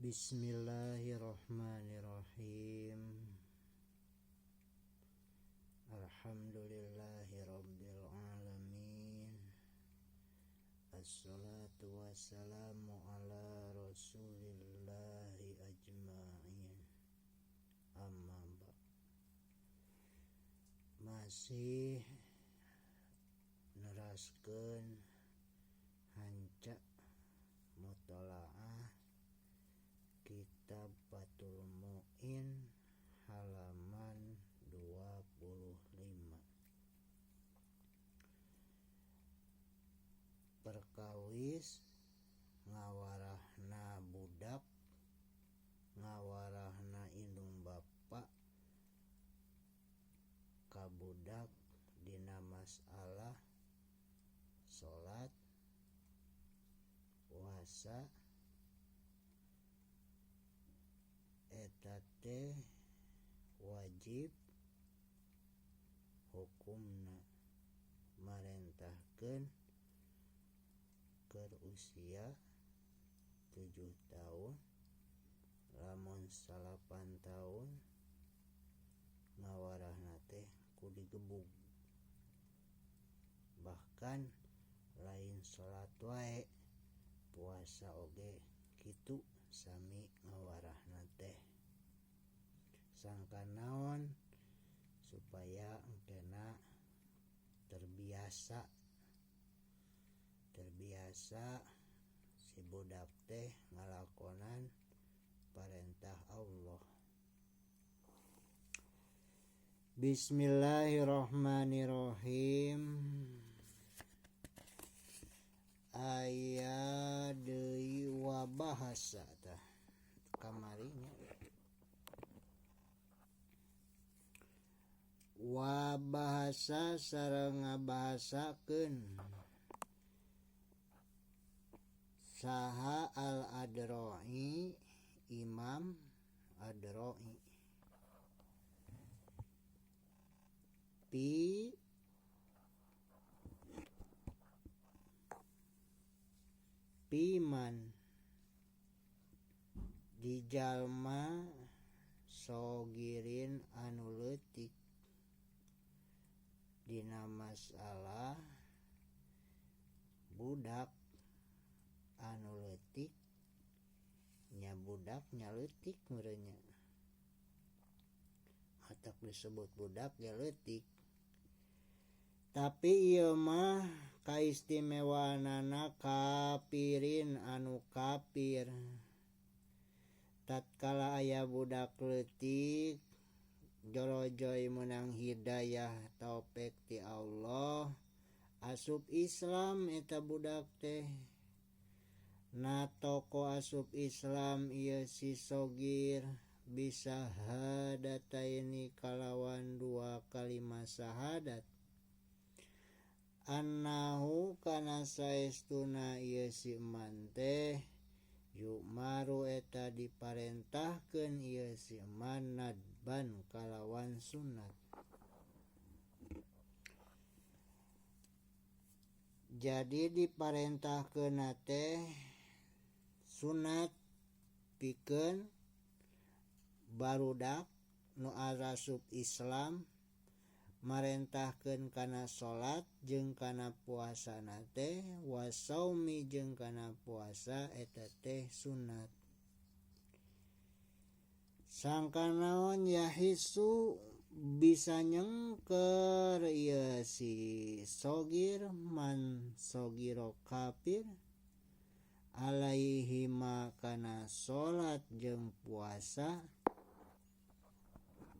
Bismillahirrahmanirrahim. Alhamdulillahirabbil alamin. Assalatu wassalamu ala rasulillahi ajma'in. Amma ba'd. Masih neraskeun hanca mutalaah Kitab Fathul Mu'in halaman 25. Perkawis ngawarahna budak, ngawarahna indung bapa ka budak dina masalah salat, puasa, eta teh wajib hukumna marentahkeun keur usia 7 tahun, lamun 8 tahun ngawarahna teh kudu digebug. Bahkan lain salat wae, puasa oge kitu sami ngawarahna teh. Sangka naon? Supaya engkena terbiasa si budak teh ngalakonan parentah Allah. Bismillahirrahmanirrahim. Aya deui wabahasa tah kamarinya. Wabahasa sareng ngabahasakeun saha al-Adra'i, Imam Adra'i. Piman dijalma sogirin anu leutik dina masalah budak anu leutik, nya budak nya leutik meureunnya. Hatak disebut budak ya leutik. Tapi ieu mah kaistimewaanana kapirin anu kafir. Tatkala aya budak leutik jorojoy meunang hidayah taufik ti Allah, asup Islam eta budak teh. Na toko asup Islam ieu si sogir bisa hadataini kalawan 2 kalimat syahadat. Annahu kana saestuna ieu si eman teh yu'maru eta diparentahkeun ieu si eman nadban kalawan sunat. Jadi diparentahkeun teh sunat pikeun barudak nu arasup Islam, marentahkeun kana salat jeung kana puasana teh, wasaumi jeung kana puasa eta teh sunat. Sangka naon yahisu bisa nyengker ieu si sogir man sogiro kafir alaihima kana salat jeung puasa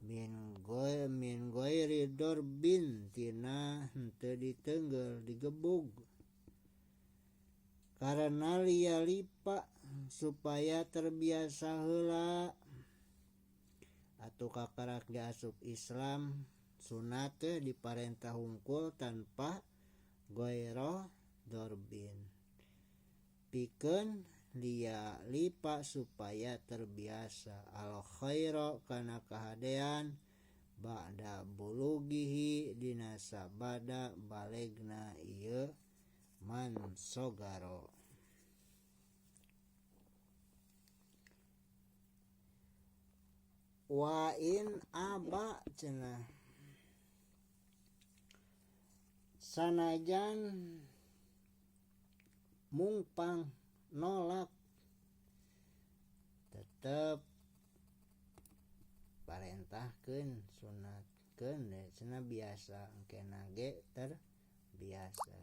min ghairi dorbin tina henteu diteunggel digebug, karena lipa supaya terbiasa heula atuh kakarak diasup Islam sunat teh diparentah hungkul tanpa ghairo dorbin. Pikeun lipa supaya terbiasa al khairo kana kahadean ba'da bulughihi dina sabada balegna ieu man sogaro. Wa in aba cenah sanajan mungpang nolak tetep parentahkeun sunatkeun cenah biasa engkena ge terbiasa.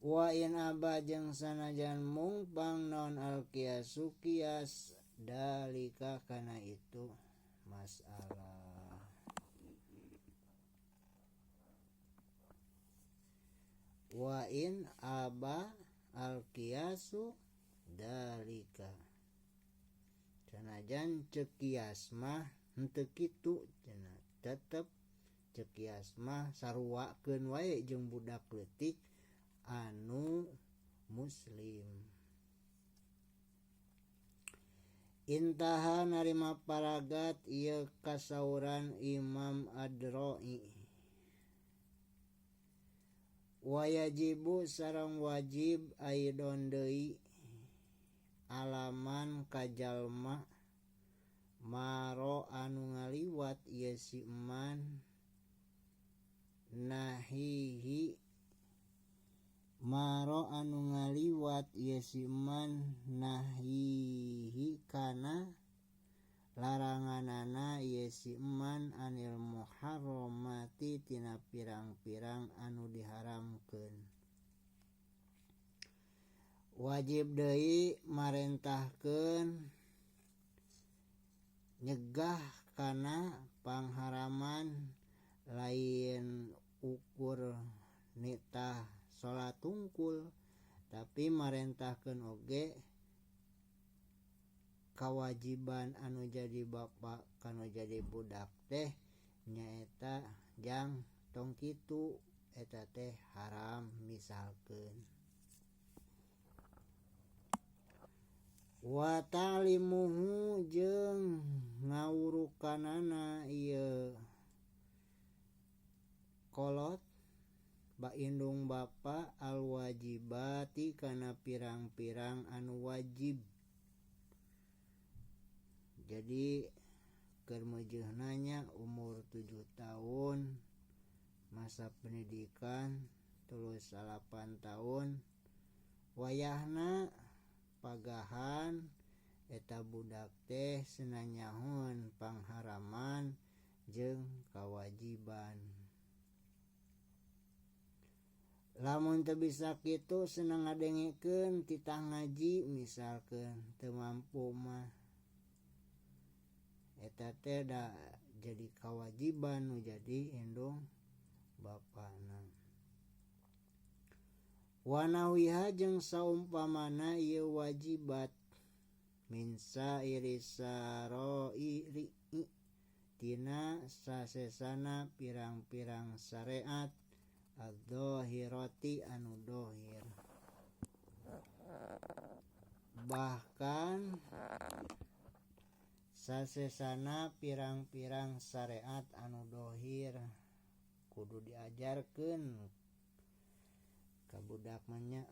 Wa in aba jeung sanajan mungpang naon al qiyasu qiyas dalika kana itu masalah. Wa in aba al qiyasu dalika sanajan ceuk qiyas mah henteu kitu cenah tetep ceuk qiyas mah saruakeun wae jeung budak leutik anu muslim. Intaha narima paragat ieu kasauran Imam Ad-Ra'i. Wa yajibu sareng wajib aidon deui alaman kajalma maro anu ngaliwat ieu si eman nahihi maro anu ngaliwat ieu si eman nahihi kana laranganana ieu si eman anil muharramati tina pirang-pirang anu diharamkeun. Wajib deui marentahkeun nyegah kana pangharaman lain ukur nitah salat tungkul tapi marentahkeun oge kawajiban anu jadi bapa kanu jadi budak teh nyaeta jang tong kitu eta teh haram misalkeun. Wa ta'limuhu jeung ngawurukanana ieu kolot ba indung bapa al wajibati kana pirang-pirang anu wajib. Jadi keur meujeunna nya umur 7 tahun masa pendidikan tulus 8 tahun wayahna pagahan eta budak teh senanyahoan pangharaman jeung kawajiban. Lamun teu bisa kitu senang ngadengikeun titah ngaji misalkeun teu mampu mah eta teh da jadi kawajiban nu jadi indung bapana. Wa nawiha jeung saumpamana ieu wajibat min sairi saroi tina sasesana pirang-pirang syariat adz-dzahirati anu dohir. Bahkan sasesana pirang-pirang syariat anu dohir kudu diajarkeun ka budak manya.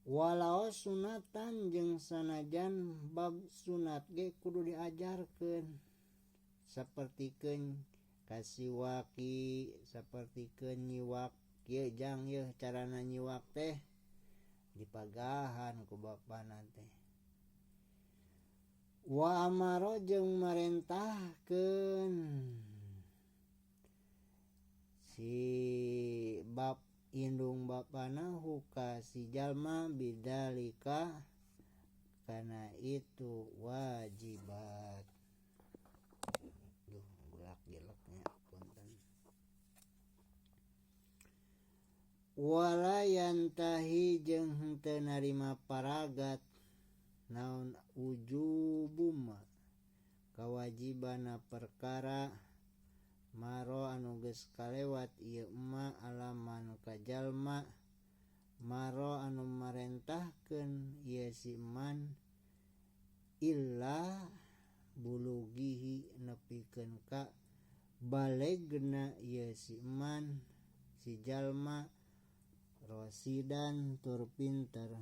Walau sunatan jeung sanajan bab sunat ge kudu diajarkeun sapertikeun kasiwaki sapertikeun nyiwak kieu jang yeuh carana nyiwak teh dipagahan ku bapana teh. Wa amaro jeung marentahkeun si bab indung bapana huka si jalma bidalika kana itu wajibat. Gelak-gelaknya punten. Wala yantahi jeung henteu narima paragat naon ujubum kawajibana perkara maro anu geus kalewat ieu emma alaman kajalma maro anu marentahkeun ieu si eman illa bulughihi nepikeun ka balegna ieu si eman si jalma rosidan tur pinter.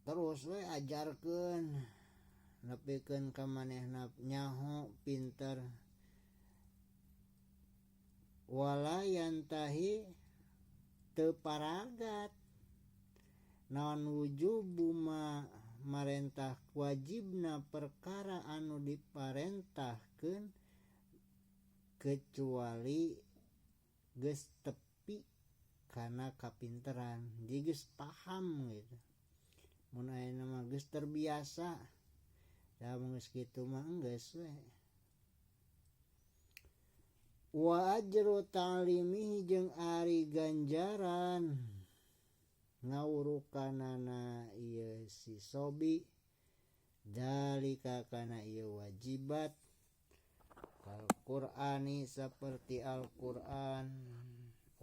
terus we ajarkeun nepikeun ka manehna nyaho pinter. Wala yantahi teu paragat naon wujubu marentah wajibna perkara anu diparentahkeun kecuali geus tepi kana kapinteran, jadi geus paham gitu. Mun ayeuna mah geus terbiasa, da mun geus kitu mah geus we. Wa ajru ta'limihi jeung ari ganjaran ngawurukanana ieu si sobi dalika kana ieu wajibat kal Qur'ani saperti Al-Qur'an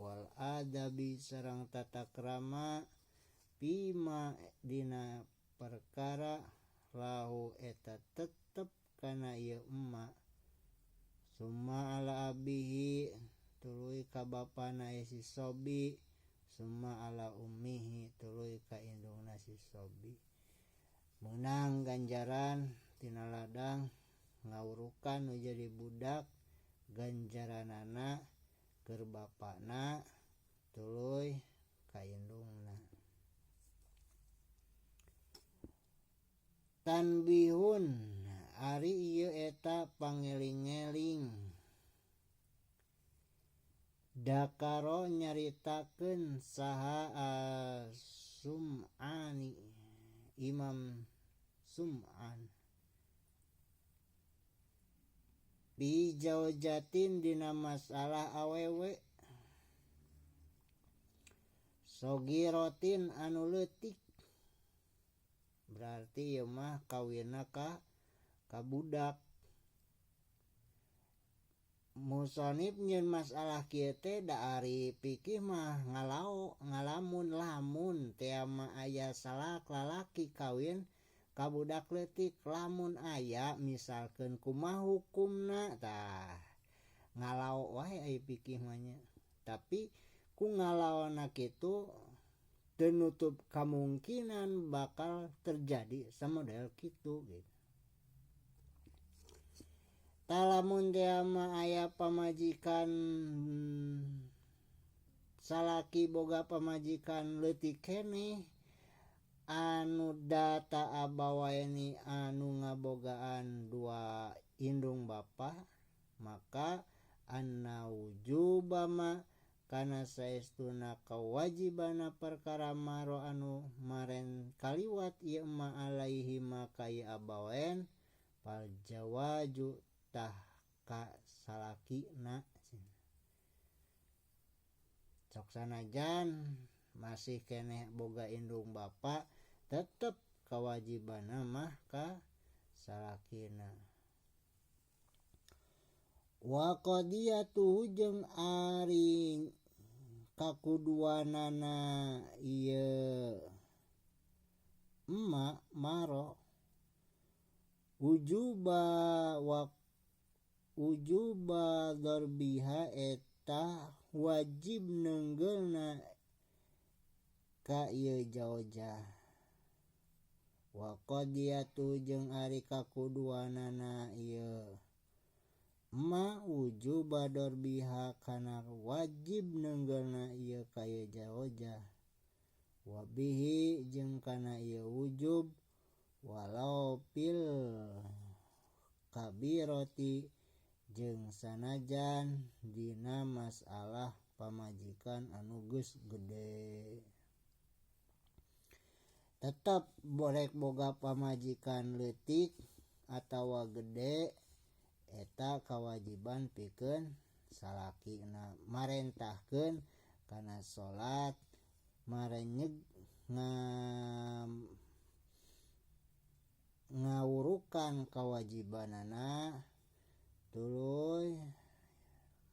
wal adabi sareng tata krama pima dina perkara lahu eta tetep kana ieu emma summa ala abihi tuluy ka bapana si sobi summa ala ummihi tuluy ka indungna si sobi. Meunang ganjaran tina ladang ngawurukan nu jadi budak ganjaranana keur bapana tuluy ka indungna. Tanbihun ari ieu eta pangeling-eling dakaro nyaritakeun saha Sum'ani Imam Sum'an bi jaujatin dina masalah awewe sogirotin anu leutik berarti ieu mah kawinna ka budak. Musonib nyeun masalah kieu teh da ari pikih mah ngalamun lamun teu mah aya salak lalaki kawin ka budak leutik, lamun aya misalkeun kumaha hukumna tah ngalao wae ai pikih mah nya. Tapi ku ngalaona kitu teu nutup kamungkinan bakal terjadi samodel kitu gitu. Talamun teu mah aya pamajikan salaki boga pamajikan leutik keneh anu data abawaeni anu ngabogaan dua indung bapa, maka anna wujubama kana saestuna kawajibana perkara maro anu maren kaliwat ieu ma alaihi maka ieu abawen pal jawaju tah ka salakina. Sok sanajan masih keneh boga indung bapa tetep kawajibana mah ka salakina. Wa qadiyatu jeung ari kakuduanana ieu emma maro ujuba darbiha eta wajib neunggeulna ka ieu jaujah. Wa qadiyatu jeung ari kakuduanana ieu ma wujuba darbiha kana wajib neunggeulna ieu ka ieu jaujah. Wa bihi jeung kana ieu wujub walau pil kabiroti jeung sanajan dina masalah pamajikan anu geus gede. Tetep borek boga pamajikan leutik atawa gede eta kawajiban pikeun salakina marentahkeun kana salat ngawurukan kawajibanana tuluy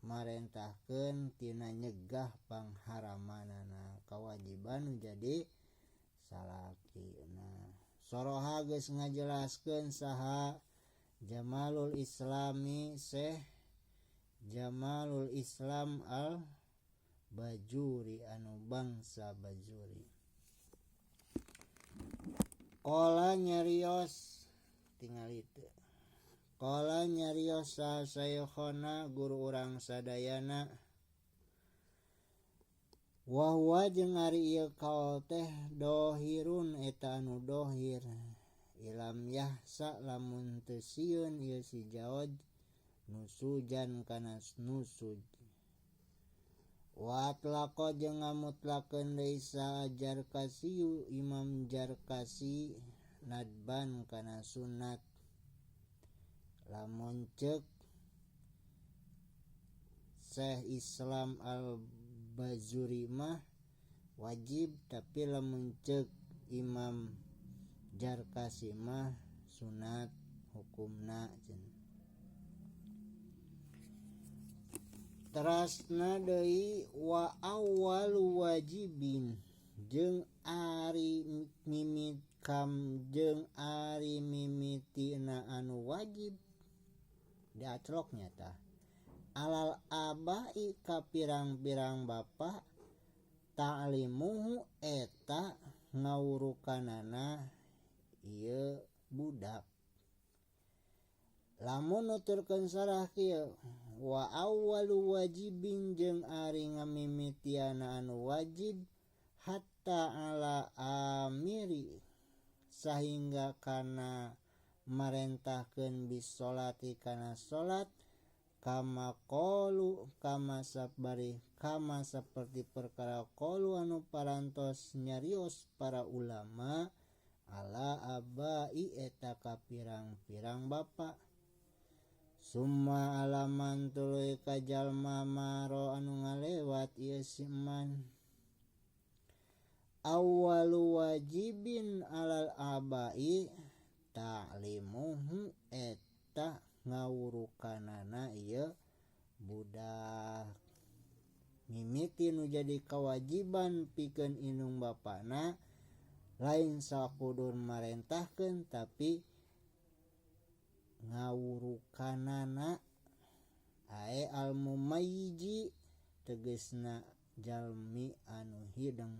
marentahkeun tina nyegah pangharamanana kawajiban nu jadi salakina. Soroha geus ngajelaskeun saha Jamalul Islami Syekh Jamalul Islam Al-Bajuri anu bangsa Bajuri. Qala nyarios tinggal itu. Qala nyarios saykhona guru urang sadayana wa huwa jeung ari ieu kaul teh dohirun eta anu dohir ilam yahsa lamun teu sieun ieu si jaoj nusujan kana nusuj wa atlaqo jeung ngamutlakeun deui sa Jarkasiyu Imam Jarkasi nadban kana sunat lamun ceuk Syekh Islam Al-Bajuri mah wajib tapi lamun ceuk Imam Jarkasi mah sunat hukumna cenah. Terasna deui wa awwalu wajibin jeung ari mimitina anu wajib diacloknya tah alal abai ka pirang-pirang bapa ta'limuhu eta ngawurukanana ieu budak. Lamun nuturkeun sarah kieu wa awwalu wajibin jeung ari ngamimitiana anu wajib hatta ala amiri sahingga kana marentahkeun bis sholati kana salat kama saperti perkara qalu anu parantos nyarios para ulama ala abai eta ka pirang-pirang bapa. Summa alaman tuluy ka jalma maro anu ngalewat ieu siman awwalu wajibin alal abai ta'limuhu eta ngawurukanana ieu budak. Mimiti nu jadi kewajiban pikeun indung bapana lain sakudur marentahkeun tapi ngawurukanana ae al mumayyizi tegasna jalmi anu hideng.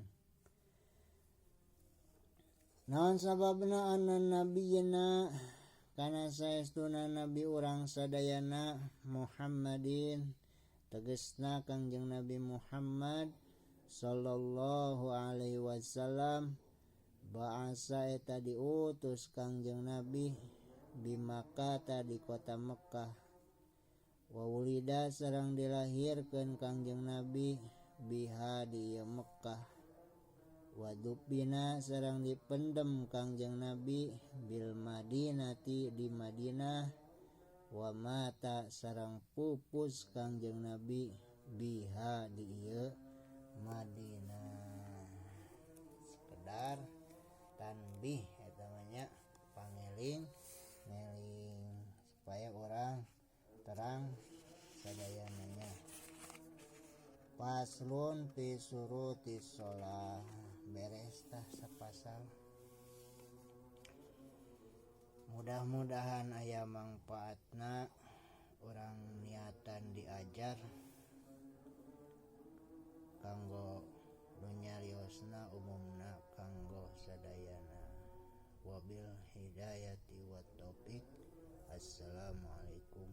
Naon sababna anna nabiyina kana saestuna nabi urang sadayana Muhammadin tegasna Kangjeng Nabi Muhammad sallallahu alaihi wasallam ba'asa eta diutus Kangjeng Nabi di Makkah di kota Mekkah wa wulida sareng dilahirkeun Kangjeng Nabi biha di Mekkah wa dupina sareng dipendem Kangjeng Nabi bil Madinati di Madinah wa mata sareng pupus Kangjeng Nabi biha di ieu Madinah. Sekedar tanbih eta nya pangeling supaya orang terang sadayananya. Paslun fi surutis shalah beres tah sapasal. Mudah-mudahan aya mangpaatna orang niatan diajar kanggo nunyariosna umumna kanggo sadayana. Wabil hidayati wat taufik. Assalamualaikum